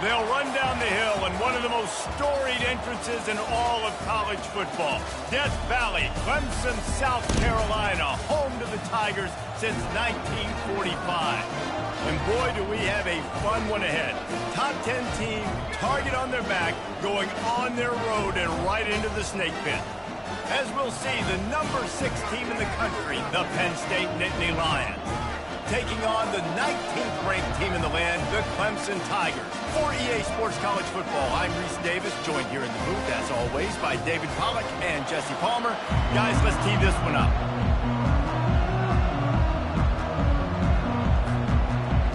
They'll run down the hill in one of the most storied entrances in all of college football. Death Valley, Clemson, South Carolina, home to the Tigers since 1945. And boy, do we have a fun one ahead. Top 10 team, target on their back, going on their road and right into the snake pit. As we'll see, the number 6 team in the country, the Penn State Nittany Lions, taking on the 19th ranked team in the land, the Clemson Tigers. For EA Sports College Football, I'm Reese Davis, joined here in the booth, as always, by David Pollack and Jesse Palmer. Guys, let's tee this one up.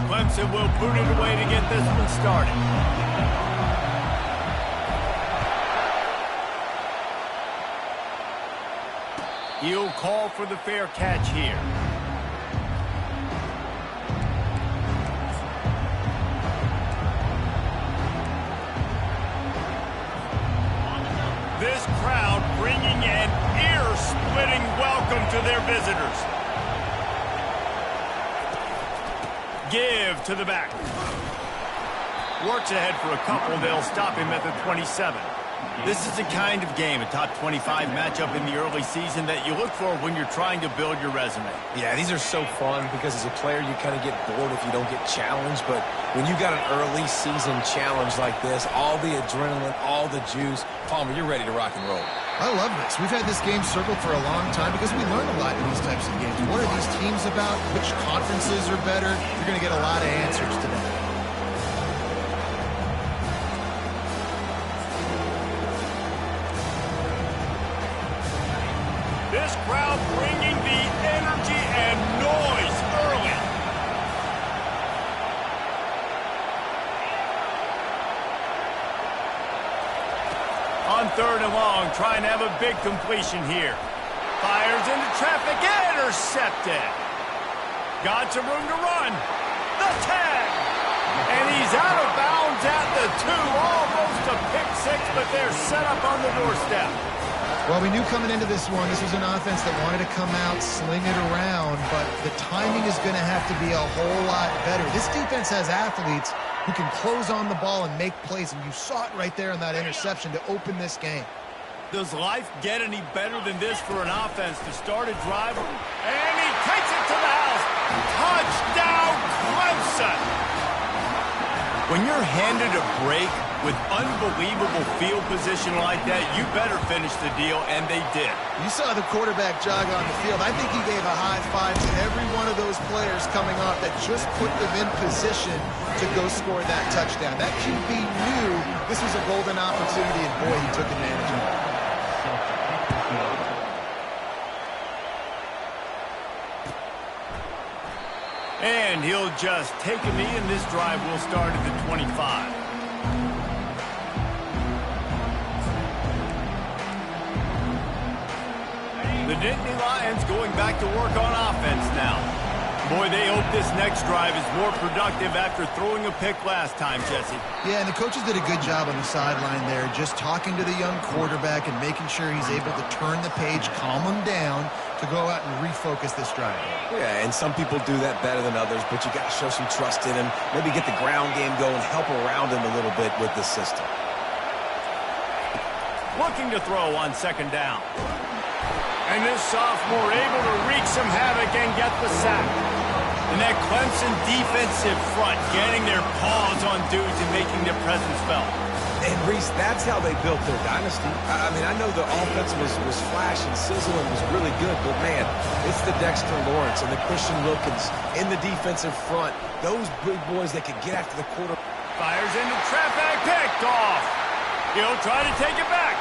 Clemson will boot it away to get this one started. He'll call for the fair catch here. This crowd bringing an ear-splitting welcome to their visitors. Give to the back. Works ahead for a couple. They'll stop him at the 27. This is the kind of game, a top 25 matchup in the early season, that you look for when you're trying to build your resume. Yeah, these are so fun because as a player, you kind of get bored if you don't get challenged. But when you got an early season challenge like this, all the adrenaline, all the juice, Palmer, you're ready to rock and roll. I love this. We've had this game circled for a long time because we learn a lot in these types of games. What are these teams about? Which conferences are better? You're going to get a lot of answers today. This crowd bringing the energy and noise early. On 3rd and long, trying to have a big completion here. Fires into traffic, intercepted. Got some room to run. The 10. And he's out of bounds at the 2. Almost a pick 6, but they're set up on the doorstep. Well, we knew coming into this one, this was an offense that wanted to come out, sling it around, but the timing is going to have to be a whole lot better. This defense has athletes who can close on the ball and make plays, and you saw it right there in that interception to open this game. Does life get any better than this for an offense to start a drive? And he takes it to the house. Touchdown, Clemson! When you're handed a break with unbelievable field position like that, you better finish the deal, and they did. You saw the quarterback jog on the field. I think he gave a high five to every one of those players coming off that just put them in position to go score that touchdown. That QB knew this was a golden opportunity, and boy, he took advantage of it. And he'll just take a knee, and this drive will start at the 25. The Nittany Lions going back to work on offense now. Boy, they hope this next drive is more productive after throwing a pick last time, Jesse. Yeah, and the coaches did a good job on the sideline there, just talking to the young quarterback and making sure he's able to turn the page, calm him down, to go out and refocus this drive. Yeah, and some people do that better than others, but you got to show some trust in him. Maybe get the ground game going, help around him a little bit with this system. Looking to throw on 2nd down. And this sophomore able to wreak some havoc and get the sack. And that Clemson defensive front getting their paws on dudes and making their presence felt. And, Reese, that's how they built their dynasty. I mean, I know the offense was flash and sizzle and was really good, but, man, it's the Dexter Lawrence and the Christian Wilkins in the defensive front. Those big boys that can get after the quarter. Fires into traffic, picked off. He'll try to take it back.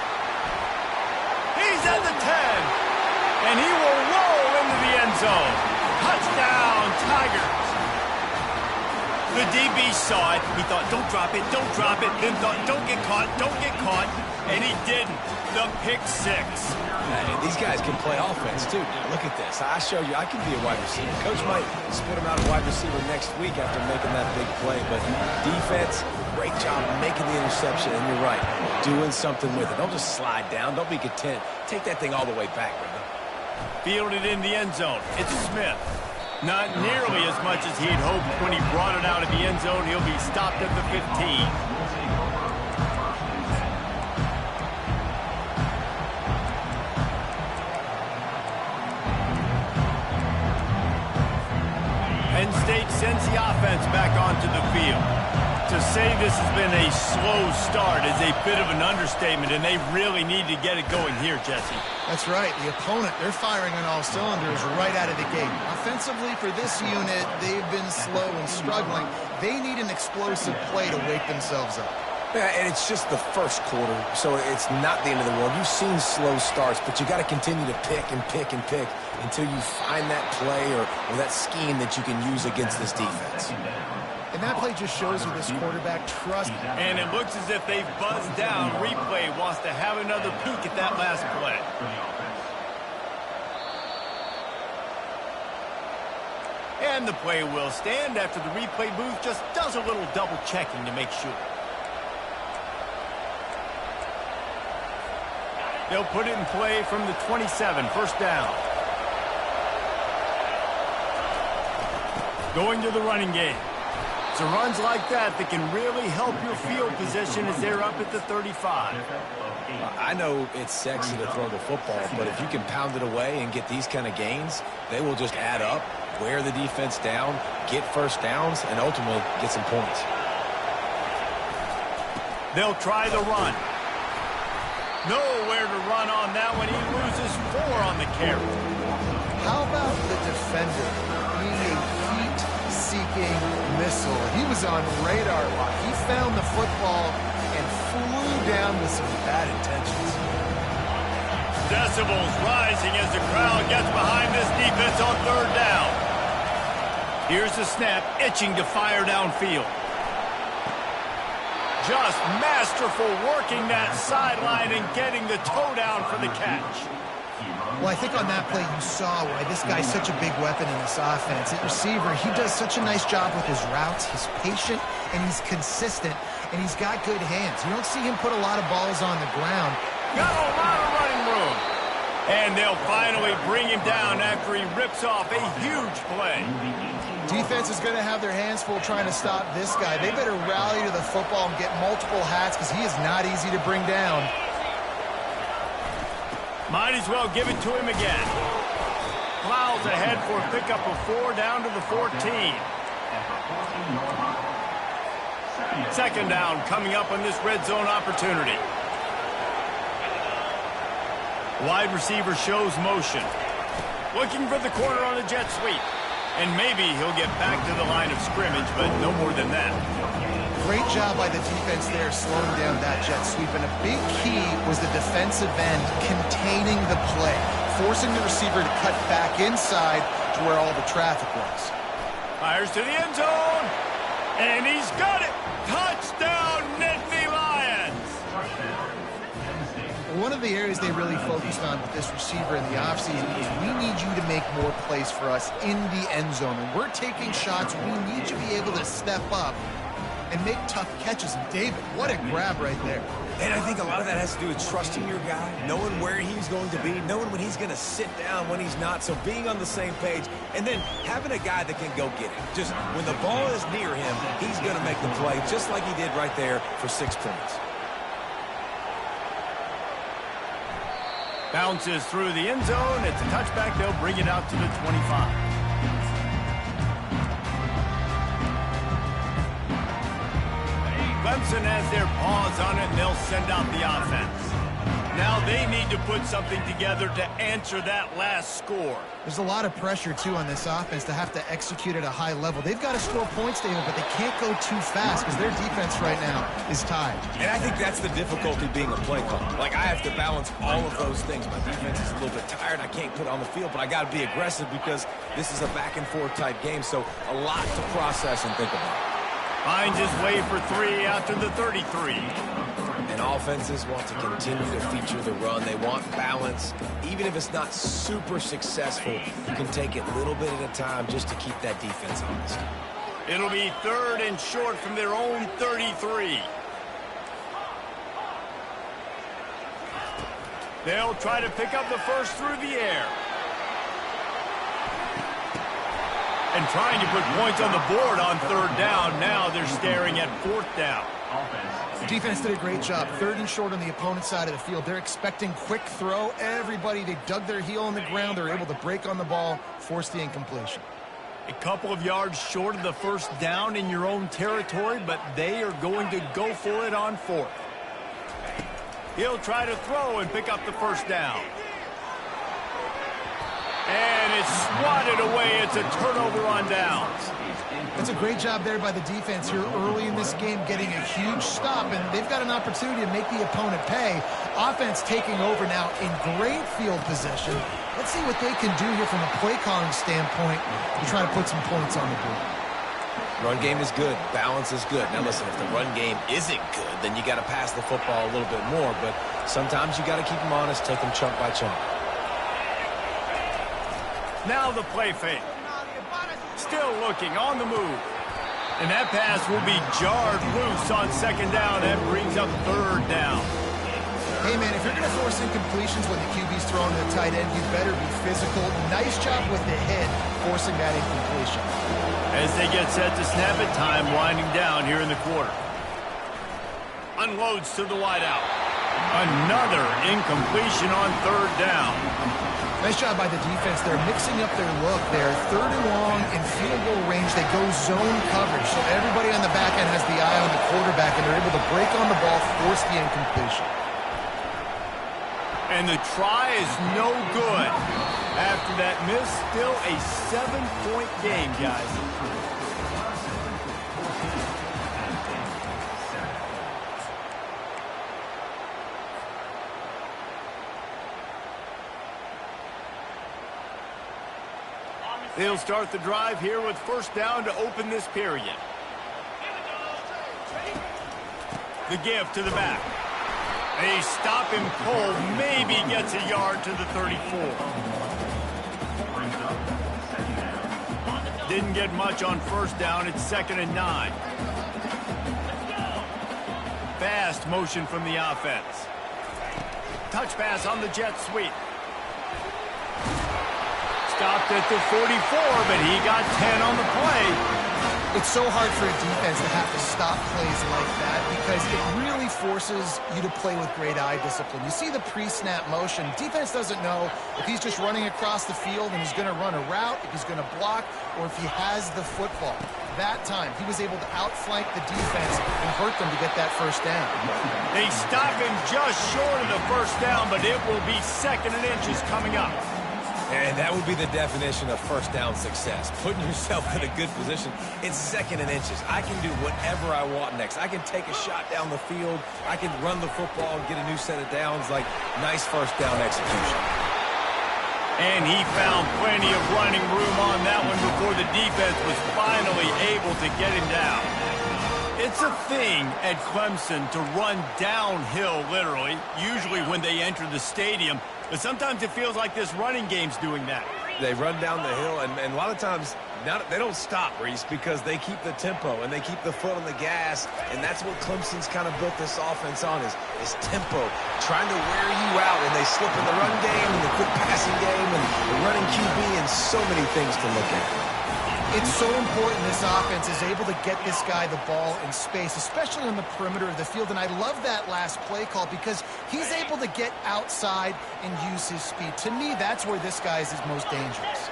He's at the 10. And he will roll into the end zone. Touchdown, Tigers. The DB saw it. He thought, don't drop it, don't drop it. Then thought, don't get caught, don't get caught. And he didn't. The pick 6. And these guys can play offense, too. Look at this. I show you I can be a wide receiver. Coach might split him out a wide receiver next week after making that big play. But defense, great job making the interception. And you're right, doing something with it. Don't just slide down. Don't be content. Take that thing all the way back, brother. Fielded in the end zone. It's Smith. Not nearly as much as he'd hoped when he brought it out of the end zone. He'll be stopped at the 15. defense back onto the field. To say this has been a slow start is a bit of an understatement, and they really need to get it going here, Jesse. That's right. The opponent, they're firing on all cylinders right out of the gate. Offensively, for this unit, they've been slow and struggling. They need an explosive play to wake themselves up. Yeah, and it's just the first quarter, so it's not the end of the world. You've seen slow starts, but you got to continue to pick and pick and pick until you find that play or that scheme that you can use against this defense. And that play just shows you this quarterback trusts. And it looks as if they've buzzed down. Replay wants to have another peek at that last play. And the play will stand after the replay booth just does a little double checking to make sure. They'll put it in play from the 27, first down. Going to the running game. It's runs like that can really help your field position as they're up at the 35. I know it's sexy to throw the football, but if you can pound it away and get these kind of gains, they will just add up, wear the defense down, get first downs, and ultimately get some points. They'll try the run. Nowhere to run on that one. He loses 4 on the carry. How about the defender being a heat-seeking missile? He was on radar lock. He found the football and flew down with some bad intentions. Decibels rising as the crowd gets behind this defense on third down. Here's the snap, itching to fire downfield. Just masterful working that sideline and getting the toe down for the catch. Well, I think on that play you saw why this guy's such a big weapon in this offense. At receiver, he does such a nice job with his routes. He's patient, and he's consistent, and he's got good hands. You don't see him put a lot of balls on the ground. Got a lot of running room. And they'll finally bring him down after he rips off a huge play. Defense is going to have their hands full trying to stop this guy. They better rally to the football and get multiple hats because he is not easy to bring down. Might as well give it to him again. Plows ahead for a pickup of 4 down to the 14. Second down coming up on this red zone opportunity. Wide receiver shows motion. Looking for the corner on the jet sweep. And maybe he'll get back to the line of scrimmage, but no more than that. Great job by the defense there slowing down that jet sweep. And a big key was the defensive end containing the play, forcing the receiver to cut back inside to where all the traffic was. Fires to the end zone. And he's got it. Touchdown, Nittany Lions. One of the areas they really focused on with this receiver in the offseason is we need you to make more plays for us in the end zone. And we're taking shots. We need you to be able to step up and make tough catches. And David, what a grab right there. And I think a lot of that has to do with trusting your guy, knowing where he's going to be, knowing when he's going to sit down, when he's not. So being on the same page, and then having a guy that can go get it. Just when the ball is near him, he's going to make the play, just like he did right there for 6 points. Bounces through the end zone. It's a touchback. They'll bring it out to the 25. Clemson has their paws on it, and they'll send out the offense. Now they need to put something together to answer that last score. There's a lot of pressure, too, on this offense to have to execute at a high level. They've got to score points, David, but they can't go too fast because their defense right now is tied. And I think that's the difficulty being a play caller. Like, I have to balance all of those things. My defense is a little bit tired. I can't put it on the field, but I got to be aggressive because this is a back-and-forth type game, so a lot to process and think about. Finds his way for 3 after the 33. And offenses want to continue to feature the run. They want balance. Even if it's not super successful, you can take it little bit at a time just to keep that defense honest. It'll be 3rd and short from their own 33. They'll try to pick up the first through the air. And trying to put points on the board on 3rd down. Now they're staring at 4th down. The defense did a great job. 3rd and short on the opponent's side of the field. They're expecting quick throw. Everybody, they dug their heel on the ground. They're able to break on the ball, force the incompletion. A couple of yards short of the first down in your own territory, but they are going to go for it on fourth. He'll try to throw and pick up the first down. And it's swatted away. It's a turnover on downs. That's a great job there by the defense here early in this game, getting a huge stop, and they've got an opportunity to make the opponent pay. Offense taking over now in great field position. Let's see what they can do here from a play calling standpoint to try to put some points on the board. Run game is good. Balance is good. Now listen, if the run game isn't good, then you got to pass the football a little bit more, but sometimes you got to keep them honest, take them chunk by chunk. Now the play fake. Still looking on the move. And that pass will be jarred loose on second down. That brings up third down. Hey, man, if you're going to force incompletions when the QB's throwing to the tight end, you better be physical. Nice job with the hit, forcing that incompletion. As they get set to snap it, time winding down here in the quarter. Unloads to the wideout. Another incompletion on third down. Nice job by the defense. They're mixing up their look there. Third and long in field goal range. They go zone coverage. So everybody on the back end has the eye on the quarterback, and they're able to break on the ball, force the incompletion. And the try is no good. After that miss, still a 7-point game, guys. They'll start the drive here with first down to open this period. The give to the back. They stop him cold, maybe gets a yard to the 34. Didn't get much on first down. It's 2nd and 9. Fast motion from the offense. Touch pass on the jet sweep. Stopped at the 44, but he got 10 on the play. It's so hard for a defense to have to stop plays like that because it really forces you to play with great eye discipline. You see the pre-snap motion. Defense doesn't know if he's just running across the field and he's going to run a route, if he's going to block, or if he has the football. That time, he was able to outflank the defense and hurt them to get that first down. They stop him just short of the first down, but it will be 2nd and inches coming up. And that would be the definition of first down success. Putting yourself in a good position. It's 2nd and inches. I can do whatever I want next. I can take a shot down the field. I can run the football and get a new set of downs. Like, nice first down execution. And he found plenty of running room on that one before the defense was finally able to get him down. It's a thing at Clemson to run downhill, literally, usually when they enter the stadium. But sometimes it feels like this running game's doing that. They run down the hill, and a lot of times they don't stop, Reese, because they keep the tempo and they keep the foot on the gas, and that's what Clemson's kind of built this offense on is tempo, trying to wear you out, and they slip in the run game and the quick passing game and the running QB and so many things to look at. It's so important this offense is able to get this guy the ball in space, especially on the perimeter of the field. And I love that last play call because he's able to get outside and use his speed. To me, that's where this guy is his most dangerous.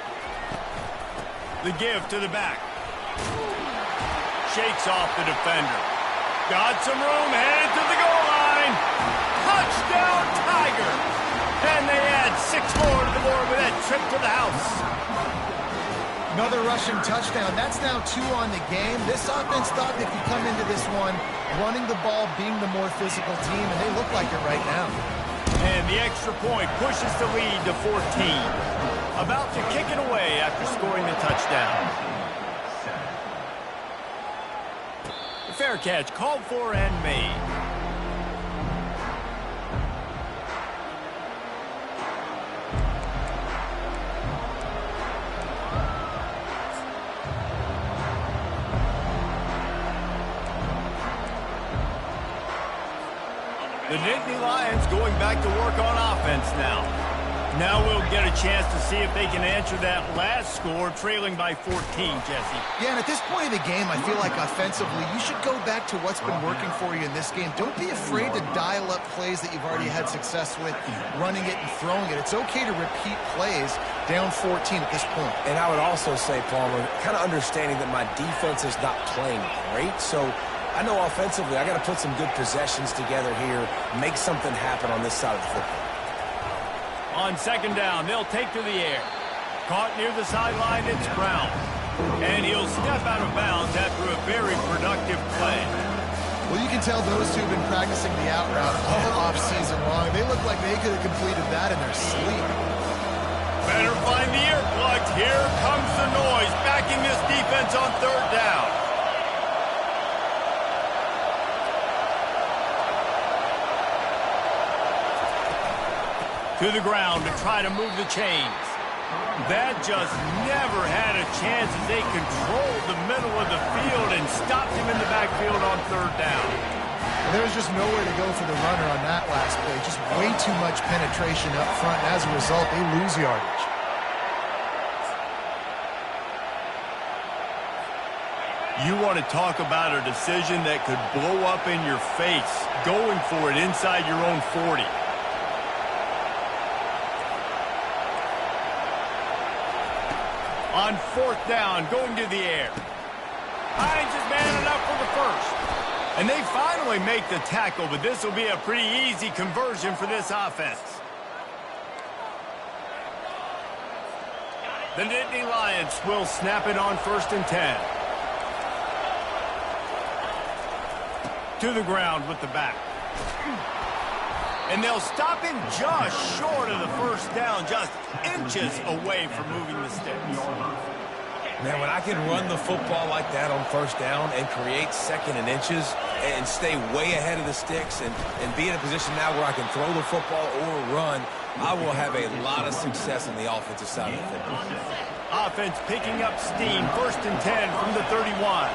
The give to the back. Shakes off the defender. Got some room, headed to the goal line. Touchdown, Tiger. And they add 6 more to the board with that trip to the house. Another rushing touchdown. That's now 2 on the game. This offense thought they could come into this one running the ball, being the more physical team, and they look like it right now. And the extra point pushes the lead to 14. About to kick it away after scoring the touchdown. The fair catch called for and made. The Nittany Lions going back to work on offense now. Now we'll get a chance to see if they can answer that last score, trailing by 14, Jesse. Yeah, and at this point of the game, I feel like offensively, you should go back to what's been working for you in this game. Don't be afraid to dial up plays that you've already had success with, running it and throwing it. It's okay to repeat plays down 14 at this point. And I would also say, Palmer, kind of understanding that my defense is not playing great, so I know offensively I got to put some good possessions together here, make something happen on this side of the football. On second down, they'll take to the air. Caught near the sideline, it's Brown. And he'll step out of bounds after a very productive play. Well, you can tell those two have been practicing the out route all offseason long. They look like they could have completed that in their sleep. Better find the earplugs. Here comes the noise, backing this defense on third down. To the ground to try to move the chains. That just never had a chance as they controlled the middle of the field and stopped him in the backfield on third down. There was just nowhere to go for the runner on that last play. Just way too much penetration up front. And as a result, they lose yardage. You want to talk about a decision that could blow up in your face, going for it inside your own 40. On fourth down, going to the air. Hines is man enough for the first. And they finally make the tackle, but this will be a pretty easy conversion for this offense. The Nittany Lions will snap it on 1st and 10. To the ground with the back. And they'll stop him just short of the first down, just inches away from moving the sticks. Man, when I can run the football like that on first down and create second and inches and stay way ahead of the sticks and be in a position now where I can throw the football or run, I will have a lot of success on the offensive side of the football. Offense picking up steam, 1st and 10 from the 31.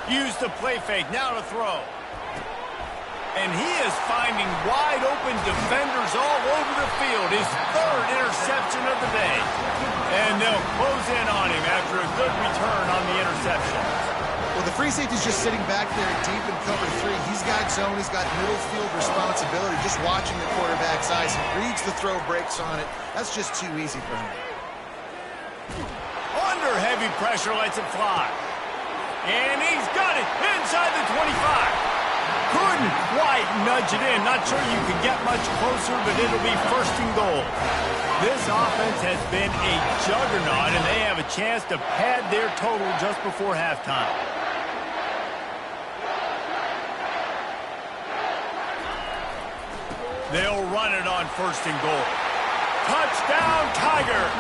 Use the play fake, now to throw. And he is finding wide open defenders all over the field. His 3rd interception of the day. And they'll close in on him after a good return on the interception. Well, the free safety's just sitting back there deep in cover 3. He's got zone, he's got middle field responsibility, just watching the quarterback's eyes. He reads the throw, breaks on it. That's just too easy for him. Under heavy pressure, lets it fly. And he's got it inside the 25. Couldn't quite nudge it in. Not sure you could get much closer, but it'll be 1st and goal. This offense has been a juggernaut, and they have a chance to pad their total just before halftime. They'll run it on 1st and goal. Touchdown, Tigers!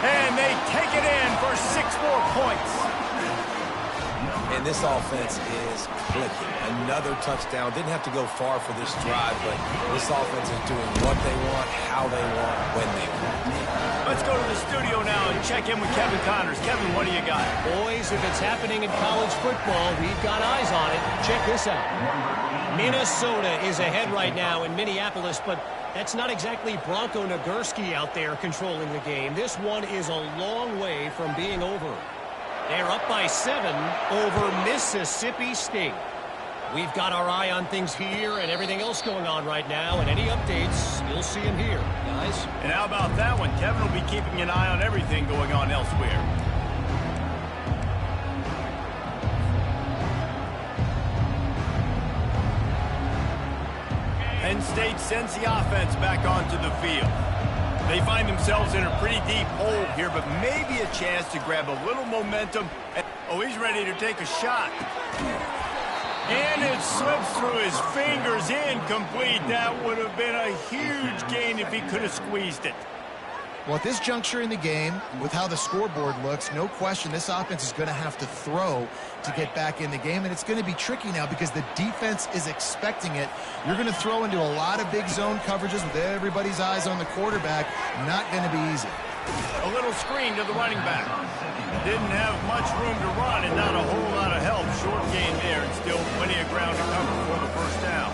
And they take it in for 6 more points. And this offense is clicking. Another touchdown. Didn't have to go far for this drive, but this offense is doing what they want, how they want, when they want. Let's go to the studio now and check in with Kevin Connors. Kevin, what do you got? Boys, if it's happening in college football, we've got eyes on it. Check this out. Minnesota is ahead right now in Minneapolis, but that's not exactly Bronco Nagurski out there controlling the game. This one is a long way from being over. They're up by 7 over Mississippi State. We've got our eye on things here and everything else going on right now, and any updates, you'll see them here, guys. And how about that one? Kevin will be keeping an eye on everything going on elsewhere. Penn State sends the offense back onto the field. They find themselves in a pretty deep hole here, but maybe a chance to grab a little momentum. Oh, he's ready to take a shot. And it slips through his fingers, incomplete. That would have been a huge gain if he could have squeezed it. Well, at this juncture in the game, with how the scoreboard looks, no question this offense is going to have to throw to get back in the game, and it's going to be tricky now because the defense is expecting it. You're going to throw into a lot of big zone coverages with everybody's eyes on the quarterback. Not going to be easy. A little screen to the running back. Didn't have much room to run and not a whole lot of help. Short gain there and still plenty of ground to cover for the first down.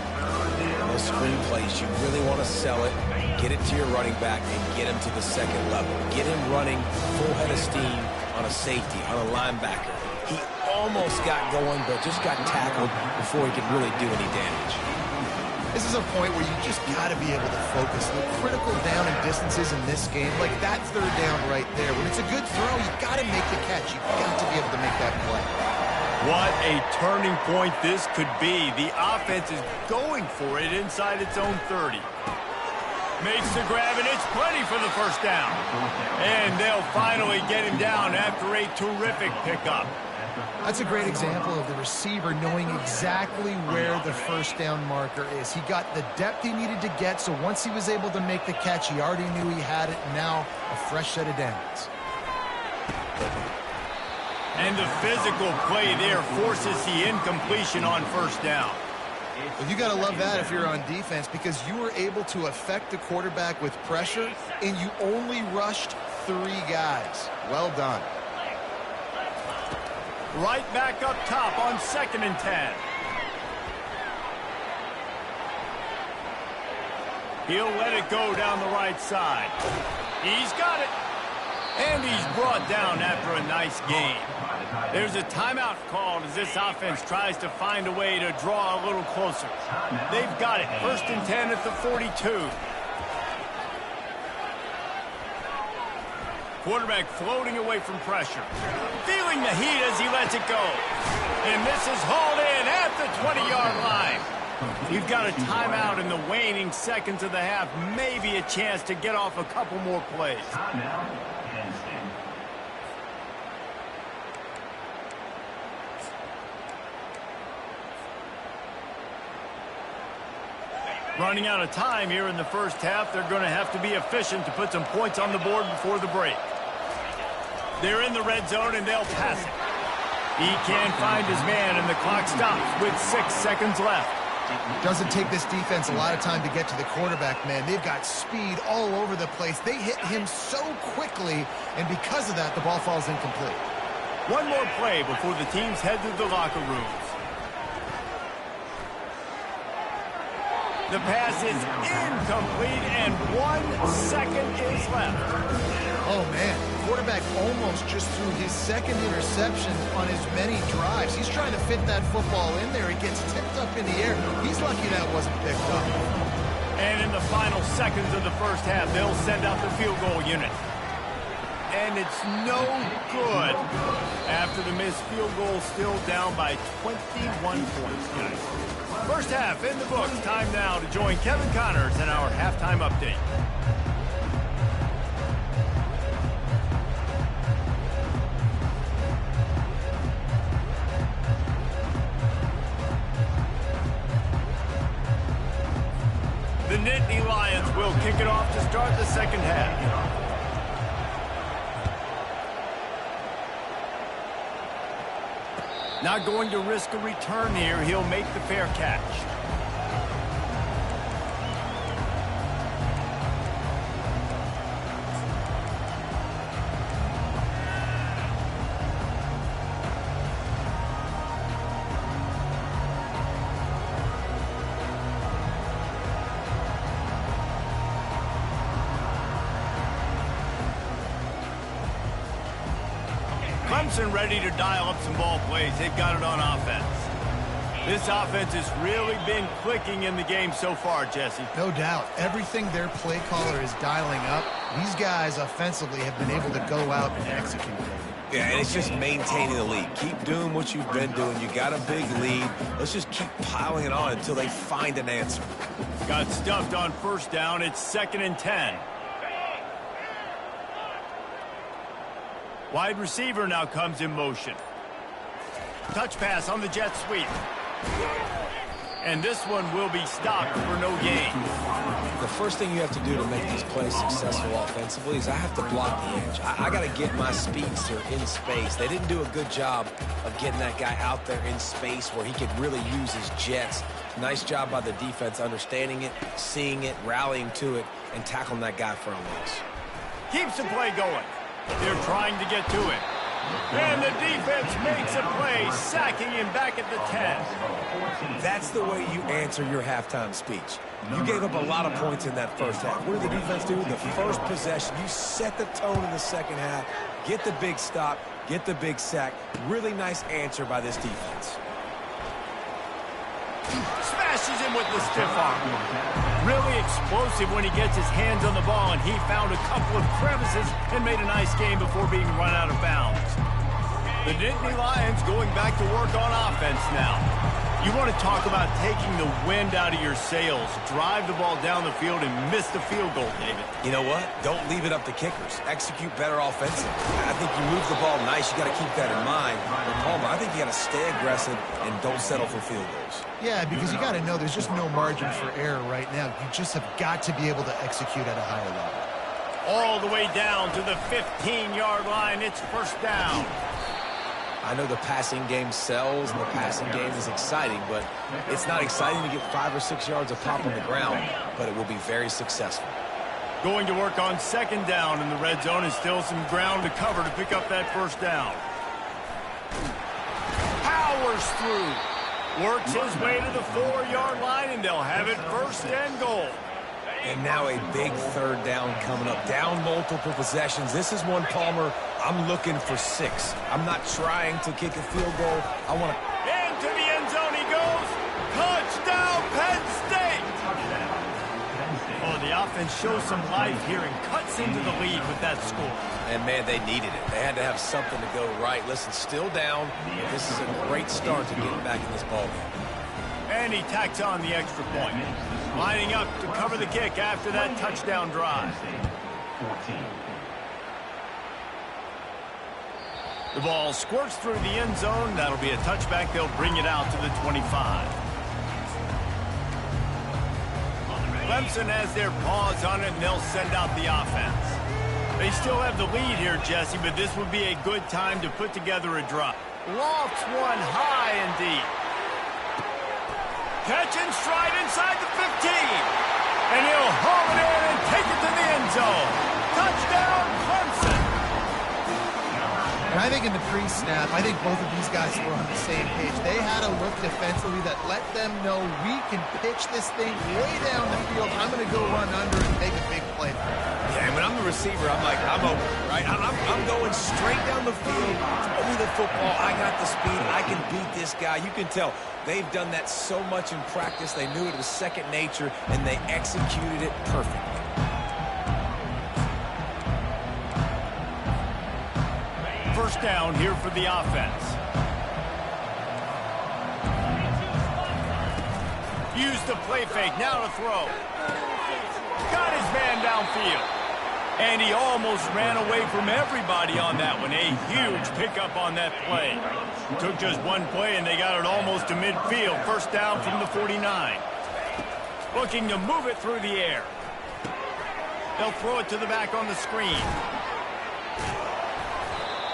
Well, screenplays, you really want to sell it, get it to your running back, and get him to the second level. Get him running full head of steam on a safety, on a linebacker. He almost got going, but just got tackled before he could really do any damage. This is a point where you just got to be able to focus. The critical down and distances in this game, like that third down right there. When it's a good throw, you got to make the catch. You got to be able to make that play. What a turning point this could be. The offense is going for it inside its own 30. Makes the grab, and it's plenty for the first down. And they'll finally get him down after a terrific pickup. That's a great example of the receiver knowing exactly where the first down marker is. He got the depth he needed to get, so once he was able to make the catch, he already knew he had it. Now, a fresh set of downs. And the physical play there forces the incompletion on first down. Well, you got to love that if you're on defense, because you were able to affect the quarterback with pressure, and you only rushed 3 guys. Well done. Right back up top on 2nd and 10. He'll let it go down the right side. He's got it. And he's brought down after a nice gain. There's a timeout called as this offense tries to find a way to draw a little closer. They've got it. 1st and 10 at the 42. Quarterback floating away from pressure. Feeling the heat as he lets it go. And this is hauled in at the 20-yard line. We've got a timeout in the waning seconds of the half. Maybe a chance to get off a couple more plays. Running out of time here in the first half. They're going to have to be efficient to put some points on the board before the break. They're in the red zone, and they'll pass it. He can't find his man, and the clock stops with 6 seconds left. Doesn't take this defense a lot of time to get to the quarterback, man. They've got speed all over the place. They hit him so quickly, and because of that, the ball falls incomplete. One more play before the teams head to the locker rooms. The pass is incomplete, and 1 second is left. Oh, man. The quarterback almost just threw his second interception on as many drives. He's trying to fit that football in there. It gets tipped up in the air. He's lucky that wasn't picked up. And in the final seconds of the first half, they'll send out the field goal unit. And it's no good after the missed field goal, still down by 21 points, guys. First half in the books. Time now to join Kevin Connors in our halftime update. The Nittany Lions will kick it off to start the second half. Not going to risk a return here. He'll make the fair catch. Clemson ready to dial up some ball plays. They've got it on offense. This offense has really been clicking in the game so far, Jesse. No doubt. Everything their play caller is dialing up, these guys offensively have been able to go out and execute. Yeah, and it's just maintaining the lead. Keep doing what you've been doing. You got a big lead. Let's just keep piling it on until they find an answer. Got stuffed on first down. It's 2nd and 10. Wide receiver now comes in motion. Touch pass on the jet sweep. And this one will be stopped for no gain. The first thing you have to do to make these plays successful offensively is I have to block the edge. I got to get my speedster in space. They didn't do a good job of getting that guy out there in space where he could really use his jets. Nice job by the defense understanding it, seeing it, rallying to it, and tackling that guy for a loss. Keeps the play going. They're trying to get to it. And the defense makes a play, sacking him back at the 10. That's the way you answer your halftime speech. You gave up a lot of points in that first half. What did the defense do? The first possession, you set the tone in the second half, get the big stop, get the big sack. Really nice answer by this defense. Smashes him with the stiff arm. Really explosive when he gets his hands on the ball, and he found a couple of crevices and made a nice game before being run out of bounds. The Nittany Lions going back to work on offense now. You want to talk about taking the wind out of your sails. Drive the ball down the field and miss the field goal, David. You know what? Don't leave it up to kickers. Execute better offensively. I think you move the ball nice. You got to keep that in mind. But Palmer, I think you got to stay aggressive and don't settle for field goals. Yeah, because you got to know there's just no margin for error right now. You just have got to be able to execute at a higher level. All the way down to the 15-yard line. It's first down. I know the passing game sells and the passing game is exciting, but it's not exciting to get 5 or 6 yards of pop on the ground, but it will be very successful. Going to work on second down in the red zone, and still some ground to cover to pick up that first down. Powers through. Works his way to the 4-yard line, and they'll have it first and goal. And now a big third down coming up. Down multiple possessions. This is one, Palmer, I'm looking for 6. I'm not trying to kick a field goal. I want to... Into the end zone he goes. Touchdown, Penn State! Oh, the offense shows some life here and cuts into the lead with that score. And, man, they needed it. They had to have something to go right. Listen, still down. This is a great start to getting back in this ballgame. And he tacks on the extra point. Lining up to cover the kick after that touchdown drive. The ball squirts through the end zone. That'll be a touchback. They'll bring it out to the 25. Clemson has their paws on it, and they'll send out the offense. They still have the lead here, Jesse, but this would be a good time to put together a drop. Lofts one high and deep. Catch and stride inside the 15. And he'll haul it in and take it to the end zone. Touchdown, Clemson. And I think in the pre-snap, I think both of these guys were on the same page. They had a look defensively that let them know we can pitch this thing way down the field. I'm going to go run under and make a big play. Yeah, and when I'm the receiver, I'm like, I'm open, right? I'm going straight down the field. Throw me the football. I got the speed. I can beat this guy. You can tell they've done that so much in practice. They knew it was second nature, and they executed it perfectly. First down here for the offense. Use the play fake. Now to throw. Got his man downfield. And he almost ran away from everybody on that one. A huge pickup on that play. It took just one play, and they got it almost to midfield. First down from the 49. Looking to move it through the air. They'll throw it to the back on the screen.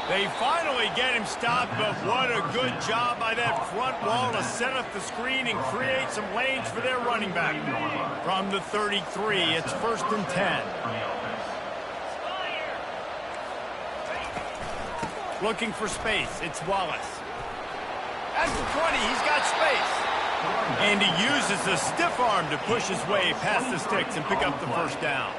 They finally get him stopped, but what a good job by that front wall to set up the screen and create some lanes for their running back. From the 33, it's first and 10. Looking for space, it's Wallace. At the 20, he's got space. And he uses the stiff arm to push his way past the sticks and pick up the first down.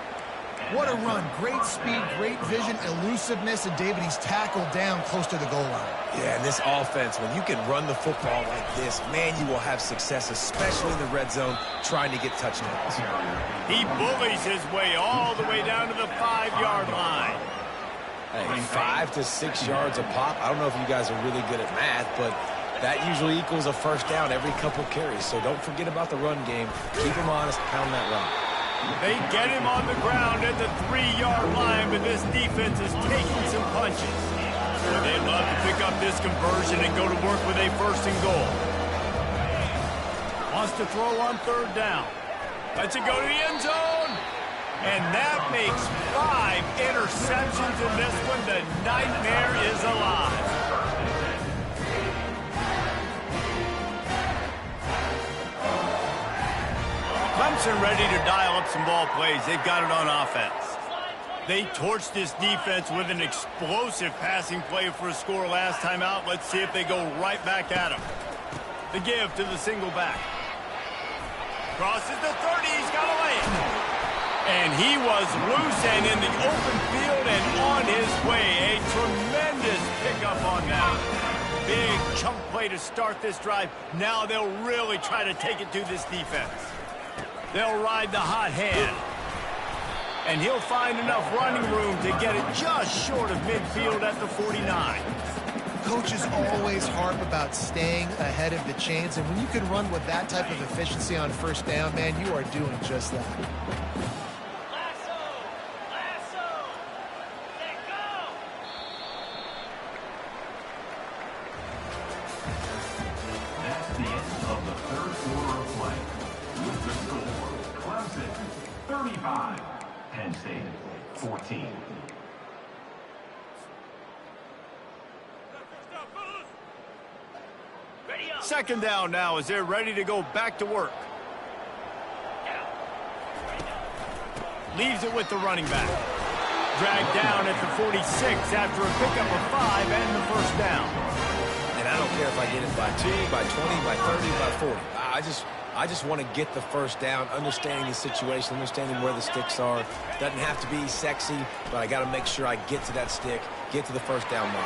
What a run. Great speed, great vision, elusiveness, and David, he's tackled down close to the goal line. Yeah, and this offense, when you can run the football like this, man, you will have success, especially in the red zone, trying to get touchdowns. He bullies his way all the way down to the 5-yard line. Hey, 5 to 6 yards a pop. I don't know if you guys are really good at math, but that usually equals a first down every couple carries. So don't forget about the run game. Keep him honest, pound that rock. They get him on the ground at the 3-yard line, but this defense is taking some punches. They'd love to pick up this conversion and go to work with a first and goal. Wants to throw on third down. Lets it go to the end zone. And that makes 5 interceptions in this one. The nightmare is alive. Clemson ready to dial up some ball plays. They've got it on offense. They torched this defense with an explosive passing play for a score last time out. Let's see if they go right back at him. The give to the single back. Crosses the 30. He's got a lane. And he was loose and in the open field and on his way. A tremendous pickup on that. Big chunk play to start this drive. Now they'll really try to take it to this defense. They'll ride the hot hand. And he'll find enough running room to get it just short of midfield at the 49. Coaches always harp about staying ahead of the chains, and when you can run with that type of efficiency on first down, man, you are doing just that. That's the end of the third quarter of play. With the score, Clemson 35, Penn State 14. Second down now as they're ready to go back to work. Leaves it with the running back. Dragged down at the 46 after a pickup of 5 and the first down. And I don't care if I get it by 2, by 20, by 30, by 40. I just want to get the first down, understanding the situation, understanding where the sticks are. Doesn't have to be sexy, but I got to make sure I get to that stick, get to the first down mark.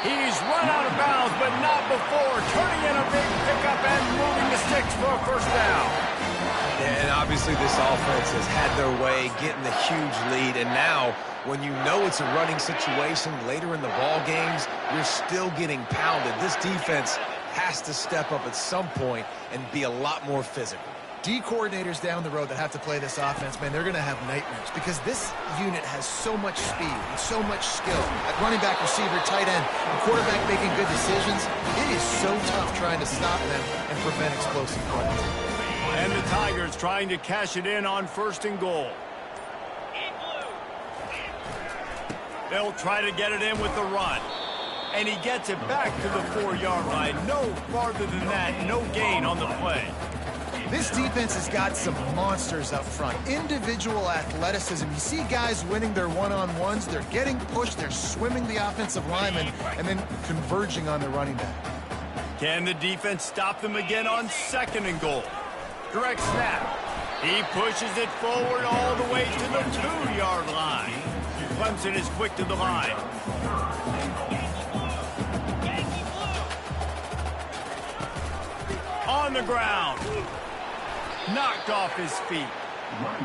He's run out of bounds, but not before. Turning in a big pickup and moving the sticks for a first down. And obviously this offense has had their way, getting the huge lead. And now, when you know it's a running situation later in the ball games, you're still getting pounded. This defense has to step up at some point and be a lot more physical. D coordinators down the road that have to play this offense, man, they're going to have nightmares because this unit has so much speed and so much skill. At running back, receiver, tight end, and quarterback making good decisions, it is so tough trying to stop them and prevent explosive plays. And the Tigers trying to cash it in on first and goal. They'll try to get it in with the run. And he gets it back to the 4-yard line. No farther than that, no gain on the play. This defense has got some monsters up front. Individual athleticism. You see guys winning their one-on-ones. They're getting pushed. They're swimming the offensive lineman and then converging on the running back. Can the defense stop them again on second and goal? Direct snap. He pushes it forward all the way to the 2-yard line. Clemson is quick to the line. On the ground. Knocked off his feet.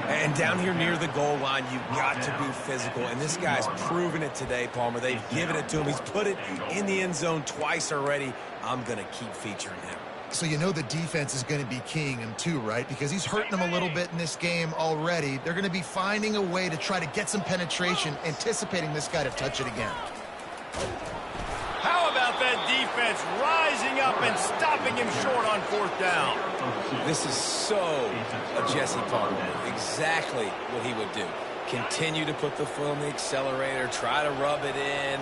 And down here near the goal line, you've got to be physical. And this guy's proven it today, Palmer. They've given it to him. He's put it in the end zone twice already. I'm going to keep featuring him. So you know the defense is going to be keying him too, right? Because he's hurting them a little bit in this game already. They're going to be finding a way to try to get some penetration, anticipating this guy to touch it again. How about that defense rising up and stopping him short on fourth down? This is so a Jesse Palmer. Exactly what he would do. Continue to put the foot on the accelerator, try to rub it in.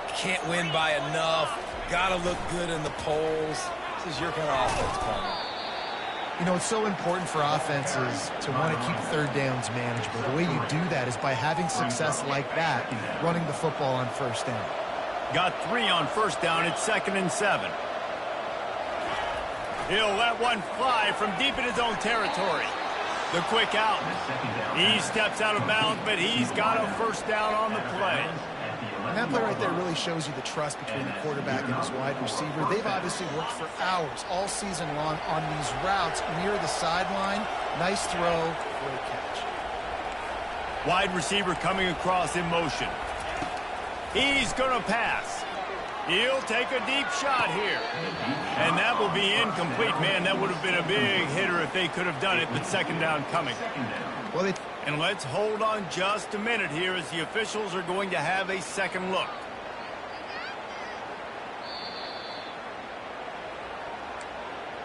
Can't win by enough. Got to look good in the polls. This is your kind of offense, Palmer. You know, it's so important for offenses to want to keep third downs manageable. The way you do that is by having success like that, running the football on first down. Got 3 on first down. It's 2nd and 7. He'll let one fly from deep in his own territory. The quick out. He steps out of bounds, but he's got a first down on the play. And that play right there really shows you the trust between the quarterback and his wide receiver. They've obviously worked for hours all season long on these routes near the sideline. Nice throw, great catch. Wide receiver coming across in motion. He's going to pass. He'll take a deep shot here. And that will be incomplete. Man, that would have been a big hitter if they could have done it, but second down coming. Well, and let's hold on just a minute here as the officials are going to have a second look.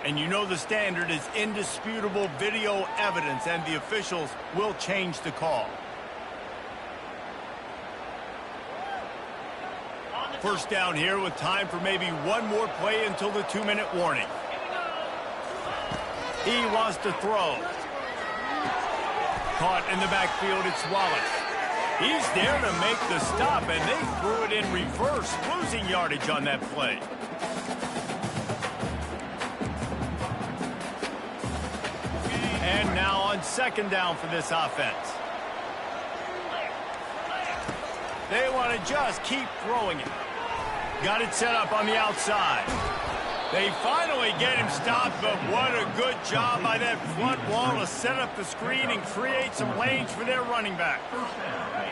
And you know the standard is indisputable video evidence, and the officials will change the call. First down here with time for maybe one more play until the 2-minute warning. He wants to throw. Caught in the backfield, it's Wallace. He's there to make the stop, and they threw it in reverse, losing yardage on that play. And now on second down for this offense. They want to just keep throwing it. Got it set up on the outside. They finally get him stopped, but what a good job by that front wall to set up the screen and create some lanes for their running back.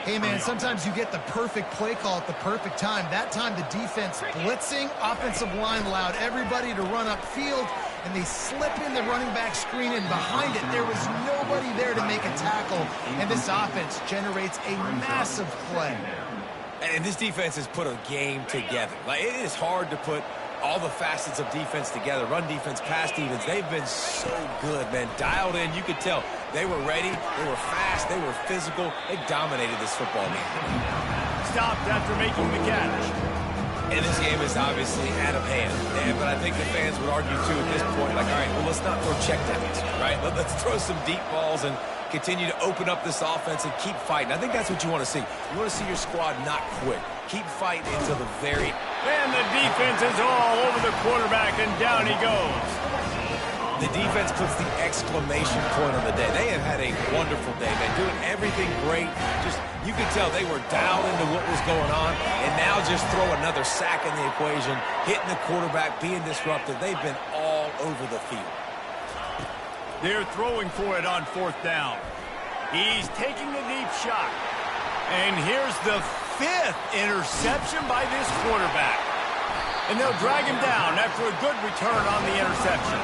Hey, man, sometimes you get the perfect play call at the perfect time. That time the defense blitzing, offensive line allowed everybody to run upfield, and they slip in the running back screen, and behind it there was nobody there to make a tackle, and this offense generates a massive play. And this defense has put a game together. Like, it is hard to put all the facets of defense together. Run defense, pass defense. They've been so good, man. Dialed in. You could tell they were ready. They were fast. They were physical. They dominated this football game. Stopped after making the catch. And this game is obviously out of hand. But I think the fans would argue, too, at this point, like, all right, well, let's not throw checkdowns, right? Let's throw some deep balls and continue to open up this offense and keep fighting. I think that's what you want to see. You want to see your squad not quit. Keep fighting until the very... And the defense is all over the quarterback, and down he goes. The defense puts the exclamation point on the day. They have had a wonderful day, man. Doing everything great. Just, you could tell they were dialed into what was going on, and now just throw another sack in the equation, hitting the quarterback, being disruptive. They've been all over the field. They're throwing for it on fourth down. He's taking the deep shot. And here's the 5th interception by this quarterback. And they'll drag him down after a good return on the interception.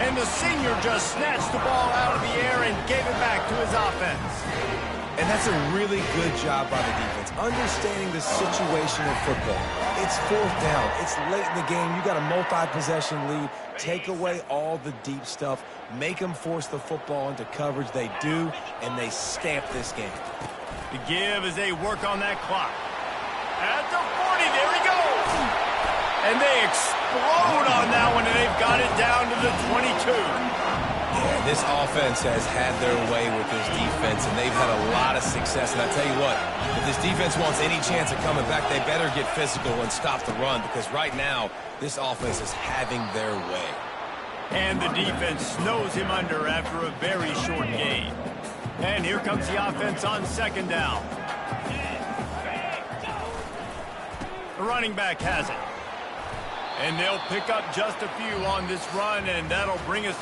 And the senior just snatched the ball out of the air and gave it back to his offense. And that's a really good job by the defense, understanding the situation of football. It's fourth down. It's late in the game. You got a multi-possession lead. Take away all the deep stuff. Make them force the football into coverage. They do, and they stamp this game. The give as they work on that clock. At the 40, there he goes. And they explode on that one, and they've got it down to the 22. Yeah, this offense has had their way with this defense, and they've had a lot of success. And I tell you what, if this defense wants any chance of coming back, they better get physical and stop the run, because right now, this offense is having their way. And the defense snows him under after a very short gain. And here comes the offense on second down. The running back has it. And they'll pick up just a few on this run, and that'll bring us to